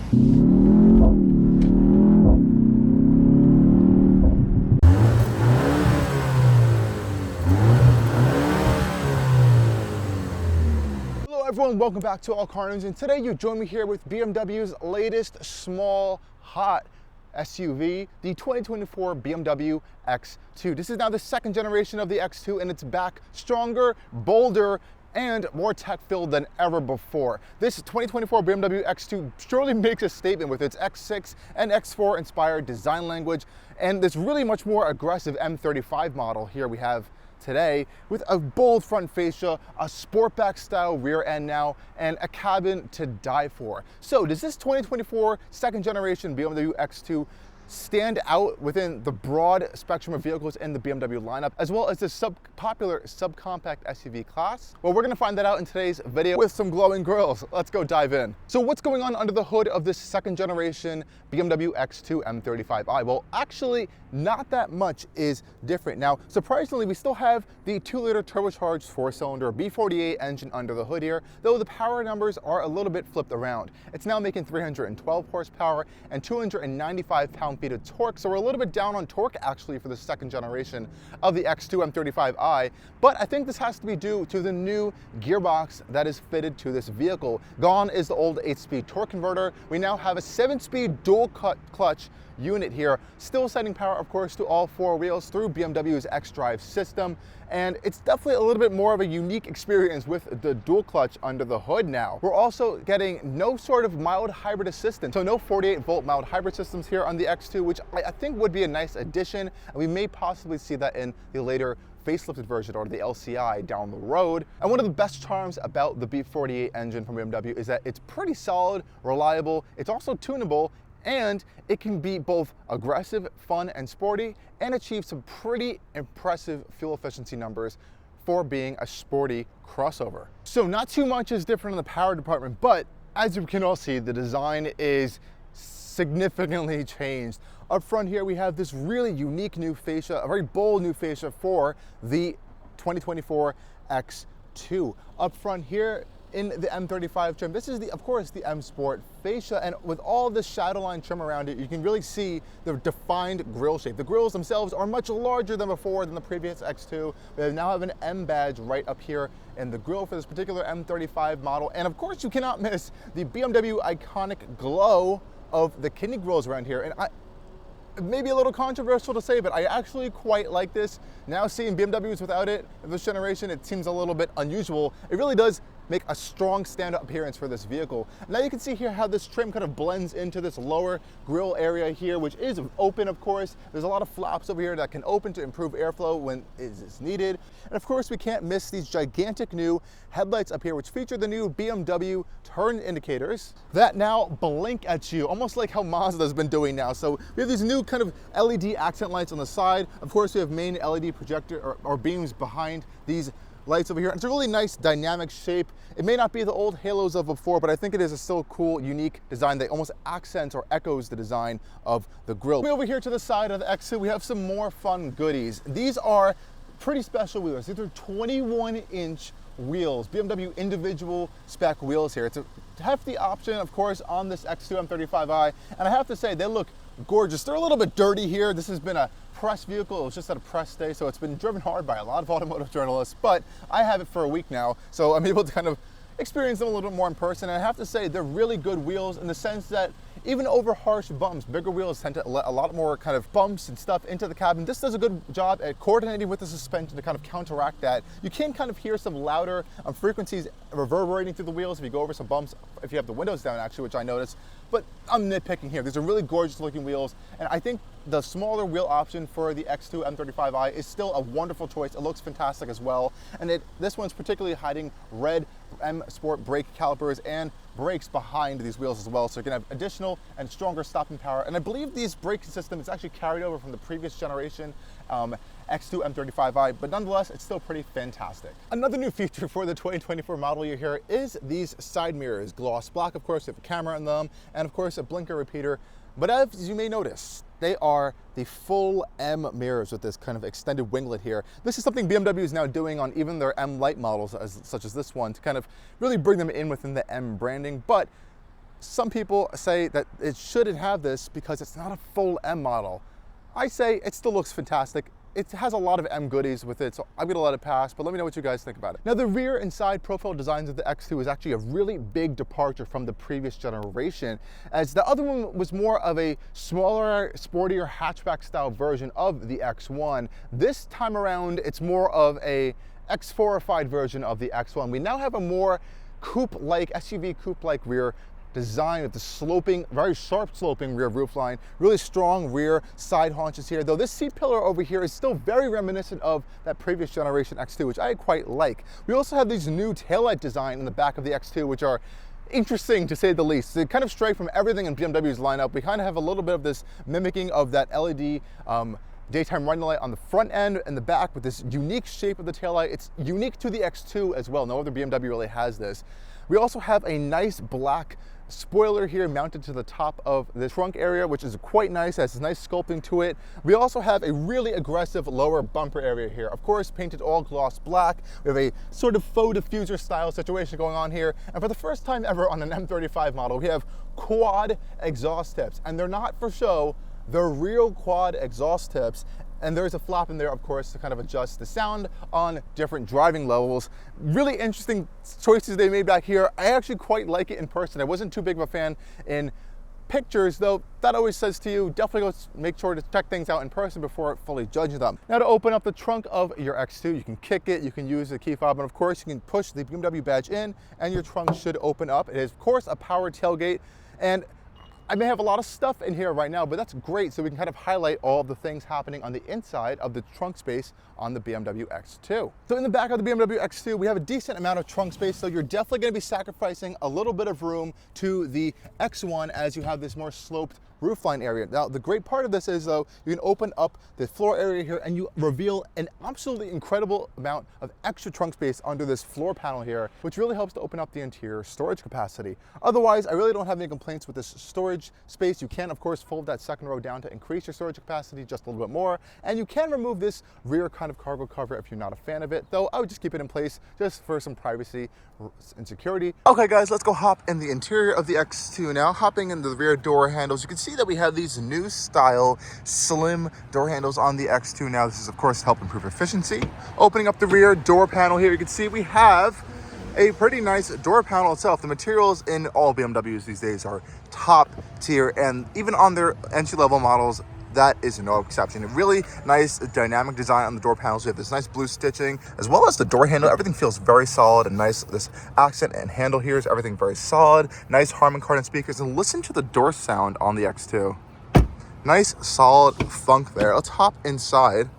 Everyone, welcome back to Allcarnews, and today you join me here with BMW's latest small, hot SUV, the 2024 BMW X2. This is now the second generation of the X2, and it's back stronger, bolder, and more tech-filled than ever before. This 2024 BMW X2 surely makes a statement with its X6 and X4 inspired design language, and this really much more aggressive M35 model here we have today with a bold front fascia, a sportback style rear end now, and a cabin to die for. So does this 2024 second generation BMW X2 stand out within the broad spectrum of vehicles in the BMW lineup, as well as the popular subcompact SUV class? Well, we're gonna find that out in today's video with some glowing grills. Let's go dive in. So what's going on under the hood of this second generation BMW X2 M35i? Well, actually, not that much is different. Now, surprisingly, we still have the 2-liter turbocharged 4-cylinder B48 engine under the hood here, though the power numbers are a little bit flipped around. It's now making 312 horsepower and 295 pound-feet of torque, so we're a little bit down on torque actually for the second generation of the X2 M35i, but I think this has to be due to the new gearbox that is fitted to this vehicle. Gone is the old 8-speed torque converter. We now have a 7-speed dual clutch unit here, still sending power, of course, to all 4 wheels through BMW's Idrive system, and it's definitely a little bit more of a unique experience with the dual clutch under the hood now. We're also getting no sort of mild hybrid assistance, so no 48-volt mild hybrid systems here on the X2, which I think would be a nice addition, and we may possibly see that in the later facelifted version or the LCI down the road. And one of the best charms about the B48 engine from BMW is that it's pretty solid, reliable, it's also tunable, and it can be both aggressive, fun, and sporty, and achieve some pretty impressive fuel efficiency numbers for being a sporty crossover. So not too much is different in the power department, but as you can all see, the design is significantly changed. Up front here, we have this really unique new fascia, a very bold new fascia for the 2024 X2. Up front here, in the M35 trim, this is of course the M Sport fascia, and with all this shadow line trim around it, you can really see the defined grille shape. The grills themselves are much larger than before than the previous X2. We now have an M badge right up here in the grille for this particular M35 model, and of course you cannot miss the BMW iconic glow of the kidney grills around here. And it may be a little controversial to say, but I actually quite like this. Now seeing BMWs without it in this generation, it seems a little bit unusual. It really does make a strong stand-up appearance for this vehicle. Now you can see here how this trim kind of blends into this lower grille area here, which is open, of course. There's a lot of flaps over here that can open to improve airflow when it is needed. And of course, we can't miss these gigantic new headlights up here, which feature the new BMW turn indicators that now blink at you, almost like how Mazda's been doing now. So we have these new kind of LED accent lights on the side. Of course, we have main LED projector or beams behind these lights over here. It's a really nice dynamic shape. It may not be the old halos of before, but I think it is a still cool, unique design that almost accents or echoes the design of the grille. Over here to the side of the X2, we have some more fun goodies. These are pretty special wheels. These are 21-inch wheels, BMW individual spec wheels here. It's a hefty option, of course, on this X2 M35i, and I have to say, they look gorgeous. They're a little bit dirty here. This has been a press vehicle. It was just at a press day, so it's been driven hard by a lot of automotive journalists, but I have it for a week now, so I'm able to kind of experience them a little bit more in person. And I have to say, they're really good wheels in the sense that even over harsh bumps, bigger wheels tend to let a lot more kind of bumps and stuff into the cabin. This does a good job at coordinating with the suspension to kind of counteract that. You can kind of hear some louder frequencies reverberating through the wheels if you go over some bumps, if you have the windows down actually, which I noticed. But I'm nitpicking here. These are really gorgeous looking wheels, and I think the smaller wheel option for the X2 M35i is still a wonderful choice. It looks fantastic as well, and this one's particularly hiding red M Sport brake calipers and brakes behind these wheels as well, so you can have additional and stronger stopping power. And I believe these braking system is actually carried over from the previous generation X2 M35i, but nonetheless, it's still pretty fantastic. Another new feature for the 2024 model year here is these side mirrors. Gloss black, of course, you have a camera in them, and of course a blinker repeater. But as you may notice, they are the full M mirrors with this kind of extended winglet here. This is something BMW is now doing on even their M Light models, such as this one, to kind of really bring them in within the M branding. But Some people say that it shouldn't have this because it's not a full M model. I say it still looks fantastic. It has a lot of M goodies with it, so I'm gonna let it pass, but let me know what you guys think about it. Now, the rear and side profile designs of the X2 is actually a really big departure from the previous generation, as the other one was more of a smaller, sportier hatchback style version of the X1. This time around, it's more of a X4-ified version of the X1. We now have a more coupe-like, SUV coupe-like rear design with the sloping, very sharp sloping rear roofline, really strong rear side haunches here, though this seat pillar over here is still very reminiscent of that previous generation X2, which I quite like. We also have these new taillight design in the back of the X2, which are interesting to say the least. They kind of stray from everything in BMW's lineup. We kind of have a little bit of this mimicking of that LED daytime running light on the front end and the back with this unique shape of the taillight. It's unique to the X2 as well. No other BMW really has this. We also have a nice black spoiler here mounted to the top of the trunk area, which is quite nice, has nice sculpting to it. We also have a really aggressive lower bumper area here, of course painted all gloss black. We have a sort of faux diffuser style situation going on here, and for the first time ever on an M35 model, we have quad exhaust tips, and they're not for show, they're real quad exhaust tips. And there's a flap in there, of course, to kind of adjust the sound on different driving levels. Really interesting choices they made back here. I actually quite like it in person. I wasn't too big of a fan in pictures, though that always says to you, definitely go make sure to check things out in person before fully judging them. Now, to open up the trunk of your X2, you can kick it, you can use the key fob, and of course, you can push the BMW badge in, and your trunk should open up. It is, of course, a power tailgate, and I may have a lot of stuff in here right now, but that's great, so we can kind of highlight all of the things happening on the inside of the trunk space on the BMW X2. So in the back of the BMW X2, we have a decent amount of trunk space, so you're definitely going to be sacrificing a little bit of room to the X1 as you have this more sloped roofline area. Now, the great part of this is, though, you can open up the floor area here and you reveal an absolutely incredible amount of extra trunk space under this floor panel here, which really helps to open up the interior storage capacity. Otherwise, I really don't have any complaints with this storage space. You can, of course, fold that second row down to increase your storage capacity just a little bit more, and you can remove this rear kind of cargo cover if you're not a fan of it, though I would just keep it in place just for some privacy and security. Okay, guys, let's go hop in the interior of the X2 now. Hopping in the rear door handles, you can see that we have these new style slim door handles on the X2 now. This is, of course, to help improve efficiency. Opening up the rear door panel here, you can see we have a pretty nice door panel itself. The materials in all BMWs these days are top tier, and even on their entry-level models, that is no exception. A really nice dynamic design on the door panels. We have this nice blue stitching, as well as the door handle. Everything feels very solid and nice. This accent and handle here is everything very solid. Nice Harman Kardon speakers, and listen to the door sound on the X2. Nice solid thunk there. Let's hop inside.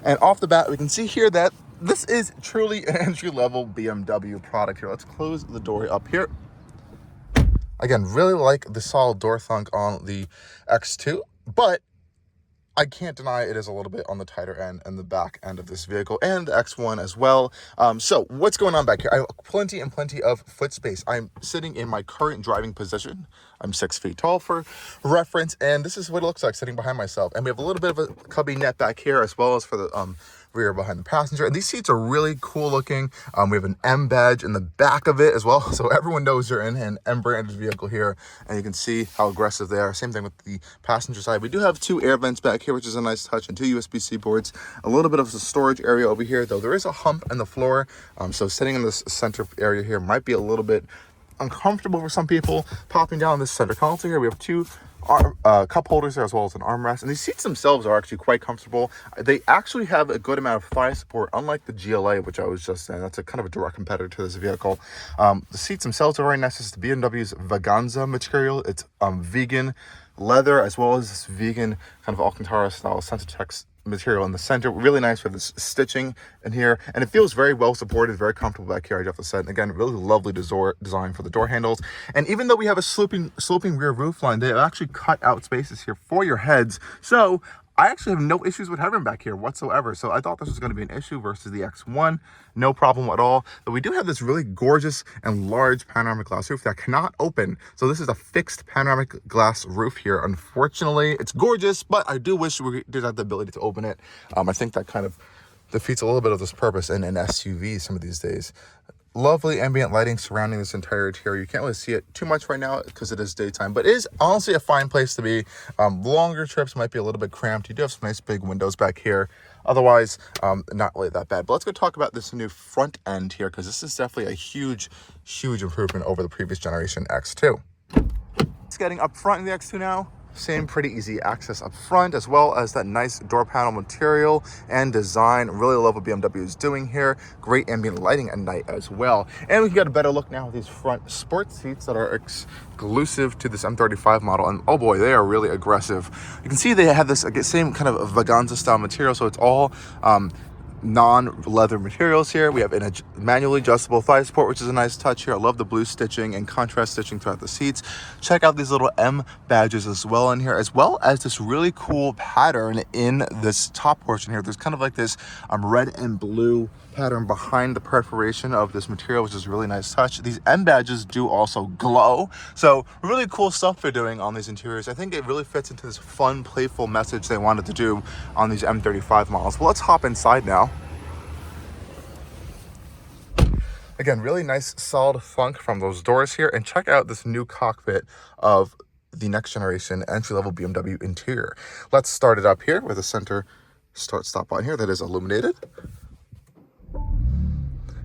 And off the bat, we can see here that this is truly an entry-level BMW product here. Let's close the door up here. Again, really like the solid door thunk on the X2, but I can't deny it is a little bit on the tighter end and the back end of this vehicle, and the X1 as well. So what's going on back here? I have plenty of foot space. I'm sitting in my current driving position. I'm 6 feet tall for reference, and this is what it looks like sitting behind myself. And we have a little bit of a cubby net back here, as well as for the rear behind the passenger. And these seats are really cool looking. We have an M badge in the back of it as well, so everyone knows you're in an M branded vehicle here, and you can see how aggressive they are. Same thing with the passenger side. We do have 2 air vents back here, which is a nice touch, and 2 USB-C ports. A little bit of a storage area over here, though there is a hump in the floor, so sitting in this center area here might be a little bit uncomfortable for some people. Popping down this center console here, we have 2 cup holders there, as well as an armrest, and these seats themselves are actually quite comfortable. They actually have a good amount of thigh support, unlike the GLA, which I was just saying. That's a kind of a direct competitor to this vehicle. The seats themselves are very nice. It's BMW's Veganza material. It's vegan leather, as well as this vegan kind of Alcantara style Sensatex material in the center. Really nice with this stitching in here, and it feels very well supported, very comfortable back here, I have to say. And again, really lovely design for the door handles. And even though we have a sloping rear roof line, they have actually cut out spaces here for your heads, so I actually have no issues with headroom back here whatsoever. So I thought this was going to be an issue versus the X1. No problem at all. But we do have this really gorgeous and large panoramic glass roof that cannot open. So this is a fixed panoramic glass roof here. Unfortunately, it's gorgeous, but I do wish we did have the ability to open it. I think that kind of defeats a little bit of this purpose in an SUV some of these days. lovely ambient lighting surrounding this entire interior. You can't really see it too much right now because it is daytime, but it is honestly a fine place to be. Longer trips might be a little bit cramped. You do have some nice big windows back here. Otherwise, not really that bad. But let's go talk about this new front end here, because this is definitely a huge improvement over the previous generation X2. It's getting up front in the X2 now. Same pretty easy access up front, as well as that nice door panel material and design. Really love what BMW is doing here. Great ambient lighting at night as well. And we can get a better look now at these front sport seats that are exclusive to this M35 model. And oh boy, they are really aggressive. You can see they have this same kind of Vaganza style material, so it's all non-leather materials here. We have a manually adjustable thigh support, which is a nice touch here. I love the blue stitching and contrast stitching throughout the seats. Check out these little M badges as well in here, as well as this really cool pattern in this top portion here. There's kind of like this red and blue pattern behind the perforation of this material, which is a really nice touch. These M badges do also glow, so really cool stuff they're doing on these interiors. I think it really fits into this fun, playful message they wanted to do on these M35 models. Well, let's hop inside now. Again, really nice solid funk from those doors here, and check out this new cockpit of the next generation entry-level BMW interior. Let's start it up here with a center start-stop button here that is illuminated.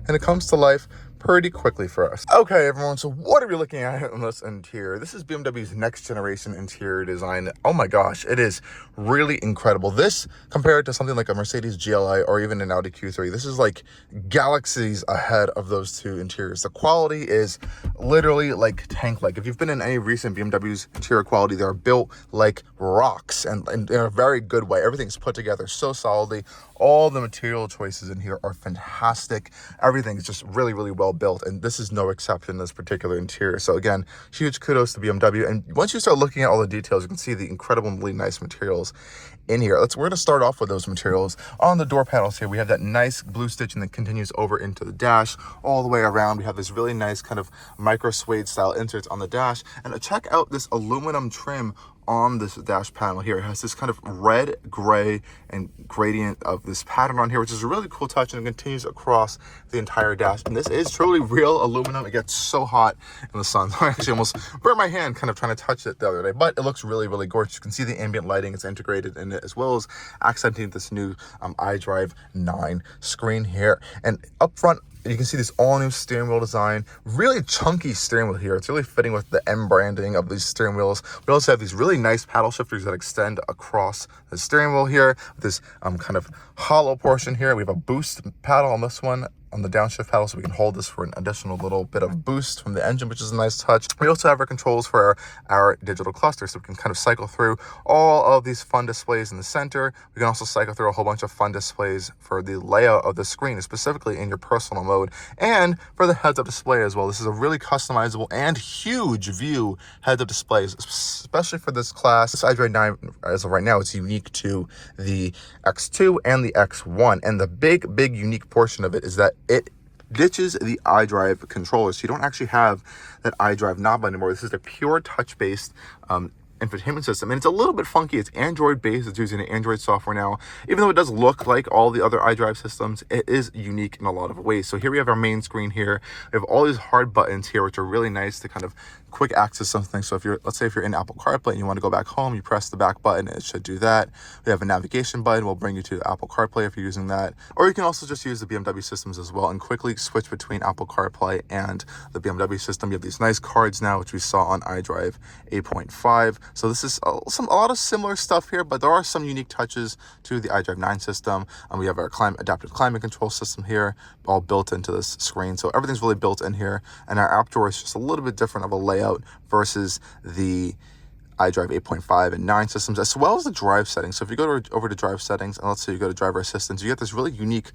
And it comes to life pretty quickly for us. Okay, everyone, so what are we looking at in this interior? This is BMW's next generation interior design. Oh my gosh, it is really incredible. This, compared to something like a Mercedes GLI or even an Audi Q3, this is like galaxies ahead of those two interiors. The quality is literally like tank-like. If you've been in any recent BMW's interior quality, they're built like rocks, and in a very good way. Everything's put together so solidly. All the material choices in here are fantastic. Everything is just really, really well built, and this is no exception in this particular interior. So again, huge kudos to BMW. And once you start looking at all the details, you can see the incredibly nice materials in here. We're going to start off with those materials. On the door panels here, we have that nice blue stitching that continues over into the dash all the way around. We have this really nice kind of micro suede style inserts on the dash, and check out this aluminum trim on this dash panel here. It has this kind of red, gray, and gradient of this pattern on here, which is a really cool touch, and it continues across the entire dash. And this is truly real aluminum. It gets so hot in the sun. I actually almost burned my hand kind of trying to touch it the other day, but it looks really, really gorgeous. You can see the ambient lighting is integrated in it, as well as accenting this new Idrive 9 screen here. And up front, you can see this all new steering wheel design, really chunky steering wheel here. It's really fitting with the M branding of these steering wheels. We also have these really nice paddle shifters that extend across the steering wheel here. This kind of hollow portion here. We have a boost paddle on this one, on the downshift paddle, so we can hold this for an additional little bit of boost from the engine, which is a nice touch. We also have our controls for our digital cluster, so we can kind of cycle through all of these fun displays in the center. We can also cycle through a whole bunch of fun displays for the layout of the screen, specifically in your personal mode, and for the heads-up display as well. This is a really customizable and huge view heads-up display, especially for this class. This Idrive 9, as of right now, it's unique to the X2 and the X1, and the big unique portion of it is that it ditches the iDrive controller, so you don't actually have that iDrive knob anymore. This is a pure touch-based infotainment system, and it's a little bit funky. It's Android based. It's using Android software now. Even though it does look like all the other iDrive systems, it is unique in a lot of ways. So here we have our main screen here. We have all these hard buttons here, which are really nice to kind of quick access something. So if you're, let's say if you're in Apple CarPlay and you want to go back home, you press the back button, it should do that. We have a navigation button, will bring you to Apple CarPlay if you're using that. Or you can also just use the BMW systems as well and quickly switch between Apple CarPlay and the BMW system. You have these nice cards now, which we saw on Idrive 8.5. So this is a lot of similar stuff here, but there are some unique touches to the Idrive 9 system. And we have our adaptive climate control system here, all built into this screen. So everything's really built in here. And our app drawer is just a little bit different of a layout versus the Idrive 8.5 and 9 systems, as well as the drive settings. So if you go over to drive settings, and let's say you go to driver assistance, you get this really unique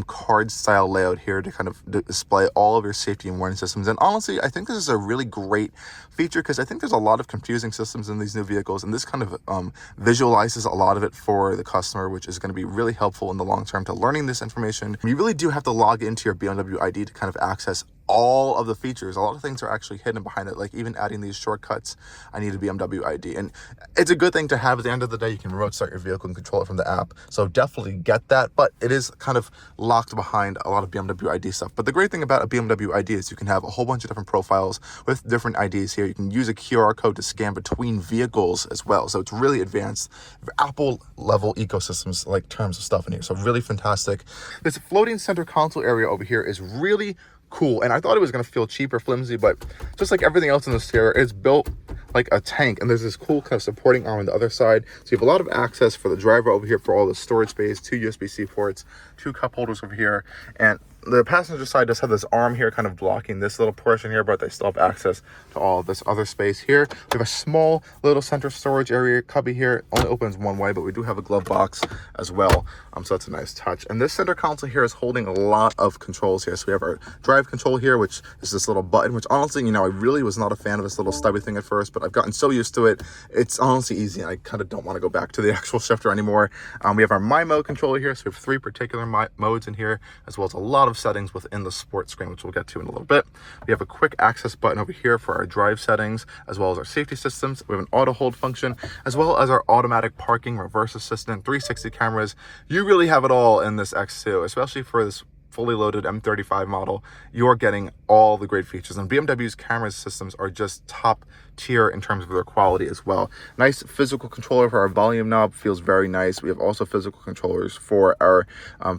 card style layout here to kind of display all of your safety and warning systems. And honestly, I think this is a really great feature, because I think there's a lot of confusing systems in these new vehicles, and this kind of visualizes a lot of it for the customer, which is going to be really helpful in the long term to learning this information. You really do have to log into your BMW ID to kind of access all of the features. A lot of things are actually hidden behind it, like even adding these shortcuts. I need a BMW ID, and it's a good thing to have. At the end of the day, you can remote start your vehicle and control it from the app, so definitely get that. But it is kind of locked behind a lot of BMW ID stuff. But the great thing about a BMW ID is you can have a whole bunch of different profiles with different IDs here. You can use a QR code to scan between vehicles as well, so it's really advanced Apple level ecosystems, like terms of stuff in here. So really fantastic. This floating center console area over here is really cool, and I thought it was going to feel cheap or flimsy, but just like everything else in this area, it's built like a tank, and there's this cool kind of supporting arm on the other side, so you have a lot of access for the driver over here for all the storage space, 2 USB-C ports, 2 cup holders over here, and the passenger side does have this arm here kind of blocking this little portion here, but they still have access to all of this other space here. We have a small little center storage area cubby here. Only opens one way, but we do have a glove box as well. So that's a nice touch. And this center console here is holding a lot of controls here. So we have our drive control here, which is this little button, which honestly, you know, I really was not a fan of this little stubby thing at first, but I've gotten so used to it. It's honestly easy, and I kind of don't want to go back to the actual shifter anymore. We have our My Mode controller here. So we have 3 particular modes in here, as well as a lot of settings within the sports screen, which we'll get to in a little bit. We have a quick access button over here for our drive settings, as well as our safety systems. We have an auto hold function, as well as our automatic parking, reverse assistant, 360 cameras. You really have it all in this X2, especially for this fully loaded M35 model. You're getting all the great features, and BMW's camera systems are just top tier in terms of their quality as well. Nice physical controller for our volume knob, feels very nice. We have also physical controllers for our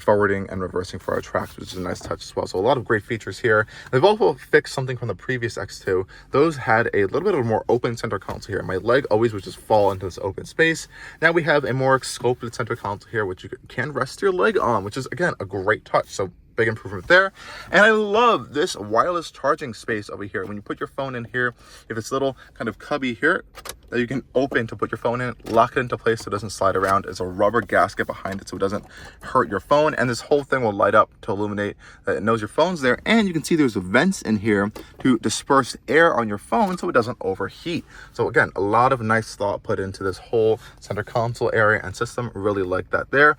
forwarding and reversing for our tracks, which is a nice touch as well. So a lot of great features here. They've also fixed something from the previous X2. Those had a little bit of a more open center console here. My leg always would just fall into this open space. Now we have a more sculpted center console here, which you can rest your leg on, which is again a great touch. So big improvement there. And I love this wireless charging space over here. When you put your phone in here, you have this little kind of cubby here that you can open to put your phone in, lock it into place so it doesn't slide around. There's a rubber gasket behind it so it doesn't hurt your phone, and this whole thing will light up to illuminate that it knows your phone's there. And you can see there's vents in here to disperse air on your phone so it doesn't overheat. So again, a lot of nice thought put into this whole center console area and system. Really like that there.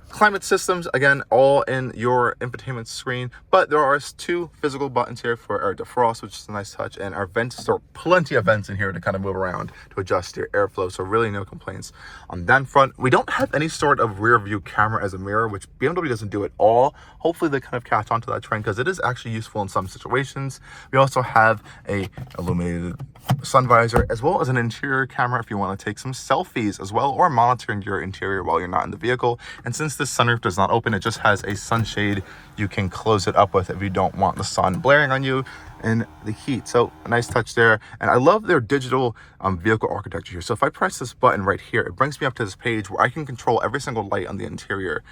Climate systems, again, all in your infotainment screen, but there are 2 physical buttons here for our defrost, which is a nice touch, and our vents, there are plenty of vents in here to kind of move around to adjust your airflow, so really no complaints on that front. We don't have any sort of rear view camera as a mirror, which BMW doesn't do at all. Hopefully they kind of catch on to that trend, because it is actually useful in some situations. We also have a illuminated sun visor, as well as an interior camera if you want to take some selfies as well, or monitoring your interior while you're not in the vehicle. And since this sunroof does not open, it just has a sunshade you can close it up with if you don't want the sun blaring on you in the heat. So a nice touch there. And I love their digital vehicle architecture here. So if I press this button right here, it brings me up to this page where I can control every single light on the interior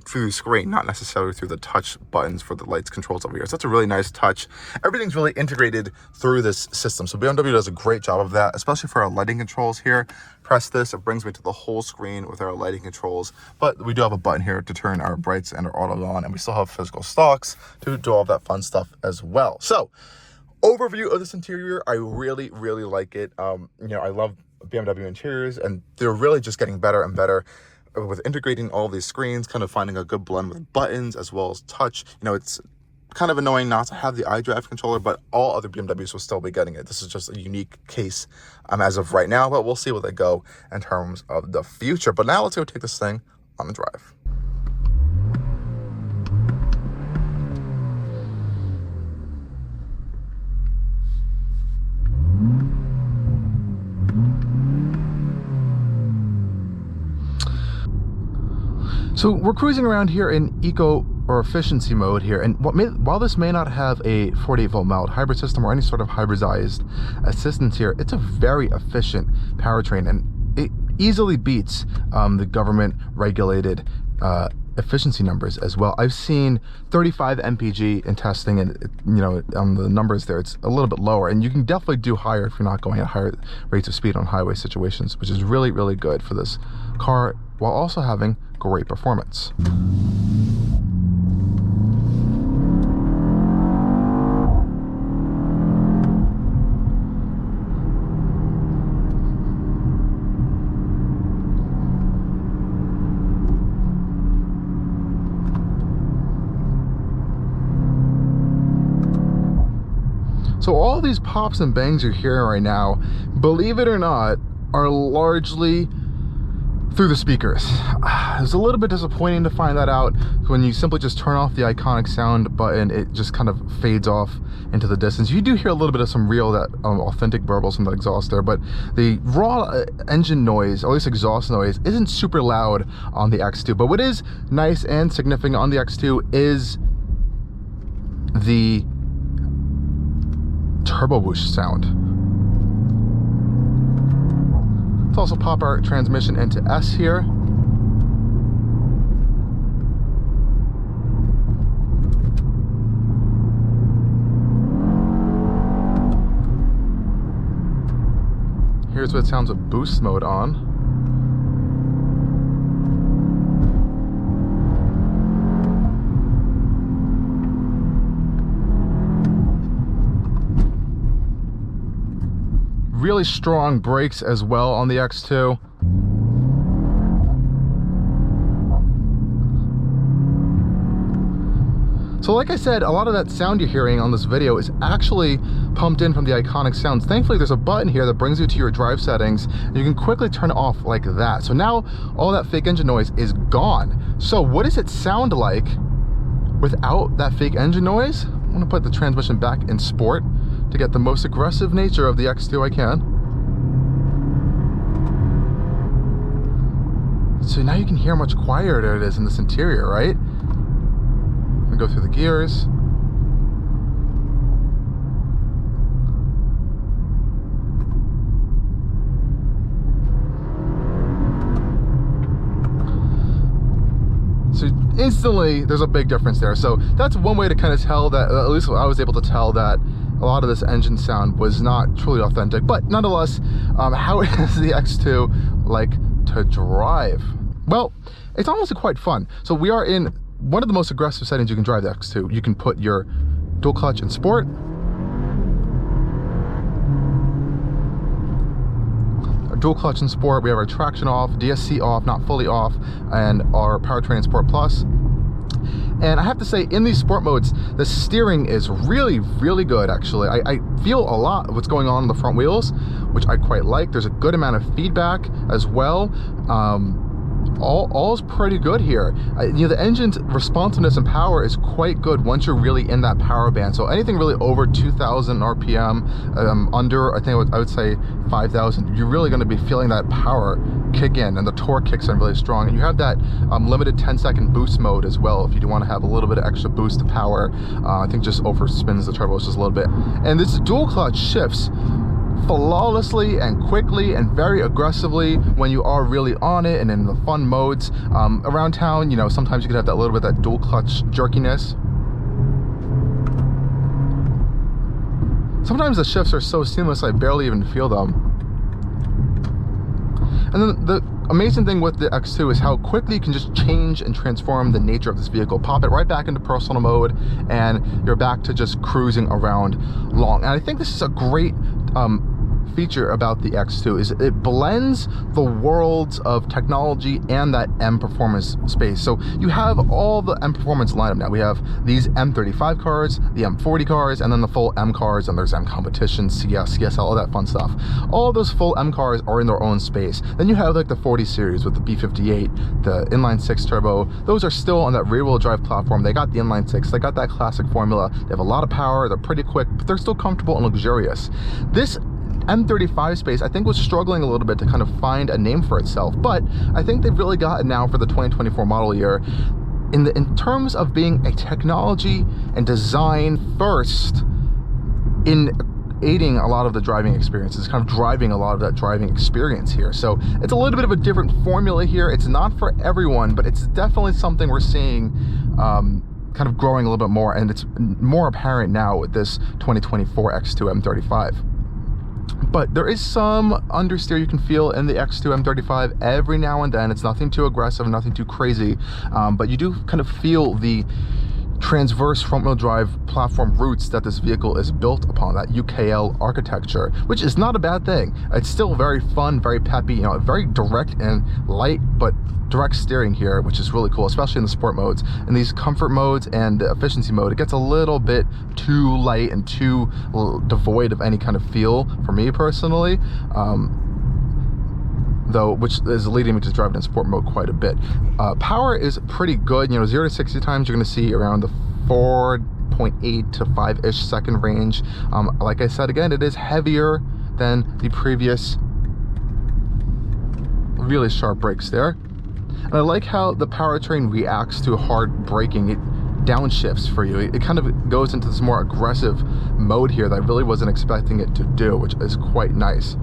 through the screen, not necessarily through the touch buttons for the lights controls over here. So that's a really nice touch. Everything's really integrated through this system. So BMW does a great job of that, especially for our lighting controls here. Press this, it brings me to the whole screen with our lighting controls. But we do have a button here to turn our brights and our auto on, and we still have physical stalks to do all that fun stuff as well. So overview of this interior, I really like it. You know, I love BMW interiors, and they're really just getting better and better with integrating all these screens, kind of finding a good blend with buttons as well as touch. You know, it's kind of annoying not to have the Idrive controller, but all other BMWs will still be getting it. This is just a unique case as of right now, but we'll see where they go in terms of the future. But now let's go take this thing on the drive. So we're cruising around here in eco or efficiency mode here, and while this may not have a 48-volt mild hybrid system or any sort of hybridized assistance here, it's a very efficient powertrain, and it easily beats the government regulated efficiency numbers as well. I've seen 35 mpg in testing, and you know, on the numbers there, it's a little bit lower, and you can definitely do higher if you're not going at higher rates of speed on highway situations, which is really good for this car, while also having great performance. So all these pops and bangs you're hearing right now, believe it or not, are largely through the speakers. It's a little bit disappointing to find that out when you simply just turn off the iconic sound button. It just kind of fades off into the distance. You do hear a little bit of some real, that authentic burbles from that exhaust there, but the raw engine noise, or at least exhaust noise, isn't super loud on the X2. But what is nice and significant on the X2 is the turbo boost sound. Let's also pop our transmission into S here. Here's what it sounds with boost mode on. Really strong brakes as well on the X2. So like I said, a lot of that sound you're hearing on this video is actually pumped in from the iconic sounds. Thankfully, there's a button here that brings you to your drive settings, and you can quickly turn it off like that. So now all that fake engine noise is gone. So what does it sound like without that fake engine noise? I'm gonna put the transmission back in sport to get the most aggressive nature of the X2 I can. So now you can hear how much quieter it is in this interior, right? I'm gonna go through the gears. So instantly, there's a big difference there. So that's one way to kind of tell that, at least I was able to tell that a lot of this engine sound was not truly authentic. But nonetheless, how is the X2 like to drive? Well, it's honestly quite fun. So we are in one of the most aggressive settings you can drive the X2. You can put your dual clutch in sport. Dual clutch in sport, we have our traction off, DSC off, not fully off, and our powertrain in Sport Plus. And I have to say, in these sport modes, the steering is really, really good, actually. I feel a lot of what's going on the front wheels, which I quite like. There's a good amount of feedback as well. All is pretty good here. You know, the engine's responsiveness and power is quite good once you're really in that power band. So anything really over 2,000 RPM, under, I think I would say 5,000, you're really going to be feeling that power kick in, and the torque kicks in really strong. And you have that limited 10-second boost mode as well, if you do want to have a little bit of extra boost to power. I think just over spins the turbos just a little bit. And this dual clutch shifts flawlessly and quickly and very aggressively when you are really on it and in the fun modes. Around town, you know, sometimes you could have that little bit of that dual clutch jerkiness. Sometimes the shifts are so seamless I barely even feel them. And then the amazing thing with the X2 is how quickly you can just change and transform the nature of this vehicle. Pop it right back into personal mode and you're back to just cruising around long. And I think this is a great feature about the X2 is it blends the worlds of technology and that M performance space. So you have all the M performance lineup now. We have these M35 cars, the M40 cars, and then the full M cars, and there's M Competition, CS, CSL, all that fun stuff. All those full M cars are in their own space. Then you have like the 40 series with the B58, the inline 6 turbo. Those are still on that rear-wheel drive platform. They got the inline 6, they got that classic formula. They have a lot of power, they're pretty quick, but they're still comfortable and luxurious. This M35 space, I think, was struggling a little bit to kind of find a name for itself, but I think they've really got it now for the 2024 model year in terms of being a technology and design first in aiding a lot of the driving experiences, kind of driving a lot of that driving experience here. So it's a little bit of a different formula here. It's not for everyone, but it's definitely something we're seeing kind of growing a little bit more, and it's more apparent now with this 2024 X2 M35. But there is some understeer you can feel in the X2 M35 every now and then. It's nothing too aggressive, nothing too crazy, but you do kind of feel the transverse front-wheel drive platform roots that this vehicle is built upon, that UKL architecture, which is not a bad thing. It's still very fun, very peppy, you know, very direct and light, but direct steering here, which is really cool, especially in the sport modes. In these comfort modes and the efficiency mode, it gets a little bit too light and too devoid of any kind of feel for me personally. Though, which is leading me to driving in sport mode quite a bit. Power is pretty good. You know, 0 to 60 times you're going to see around the 4.8 to 5-ish second range. Like I said, again, it is heavier than the previous really sharp brakes there. And I like how the powertrain reacts to hard braking. It downshifts for you. It kind of goes into this more aggressive mode here that I really wasn't expecting it to do, which is quite nice.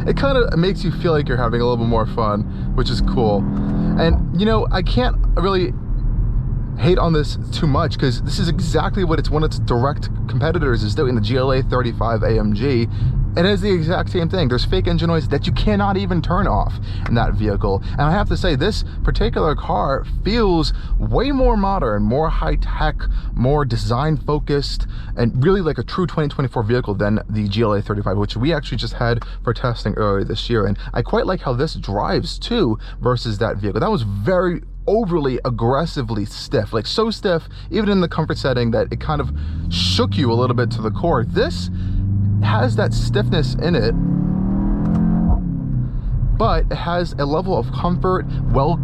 It kind of makes you feel like you're having a little bit more fun, which is cool. And you know, I can't really hate on this too much because this is exactly what one of its direct competitors is doing, the GLA 35 AMG. It has the exact same thing. There's fake engine noise that you cannot even turn off in that vehicle. And I have to say, this particular car feels way more modern, more high-tech, more design-focused, and really like a true 2024 vehicle than the GLA 35, which we actually just had for testing earlier this year. And I quite like how this drives too versus that vehicle. That was very overly aggressively stiff, like so stiff even in the comfort setting that it kind of shook you a little bit to the core. This has that stiffness in it, but it has a level of comfort, well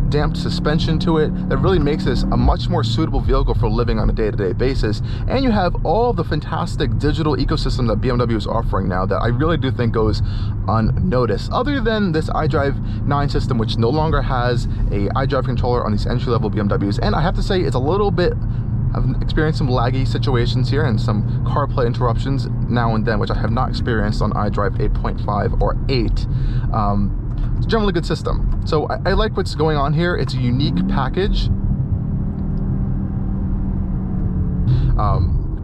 damped suspension to it that really makes this a much more suitable vehicle for living on a day-to-day basis. And you have all the fantastic digital ecosystem that BMW is offering now that I really do think goes unnoticed, other than this Idrive 9 system, which no longer has a Idrive controller on these entry-level BMWs. And I have to say, it's a little bit, I've experienced some laggy situations here and some CarPlay interruptions now and then, which I have not experienced on Idrive 8.5 or 8. It's generally a good system. So I like what's going on here. It's a unique package.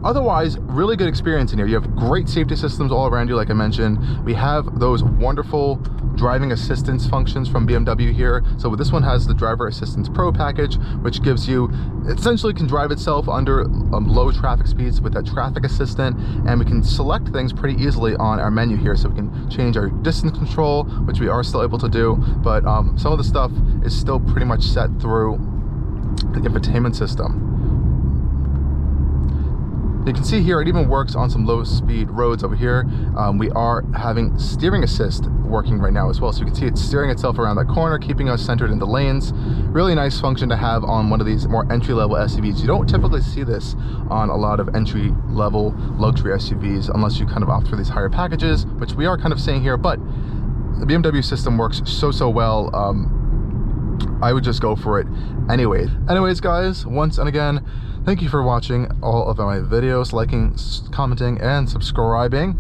Otherwise, really good experience in here. You have great safety systems all around you, like I mentioned. We have those wonderful driving assistance functions from BMW here. So this one has the Driver Assistance Pro package, which gives you, essentially can drive itself under low traffic speeds with that traffic assistant, and we can select things pretty easily on our menu here. So we can change our distance control, which we are still able to do, but some of the stuff is still pretty much set through the infotainment system. You can see here it even works on some low speed roads over here. We are having steering assist working right now as well, so you can see it's steering itself around that corner, keeping us centered in the lanes. Really nice function to have on one of these more entry-level SUVs. You don't typically see this on a lot of entry-level luxury SUVs unless you kind of opt for these higher packages, which we are kind of seeing here, but the BMW system works so well. I would just go for it anyway. Anyways, guys, once and again, thank you for watching all of my videos, liking, commenting, and subscribing.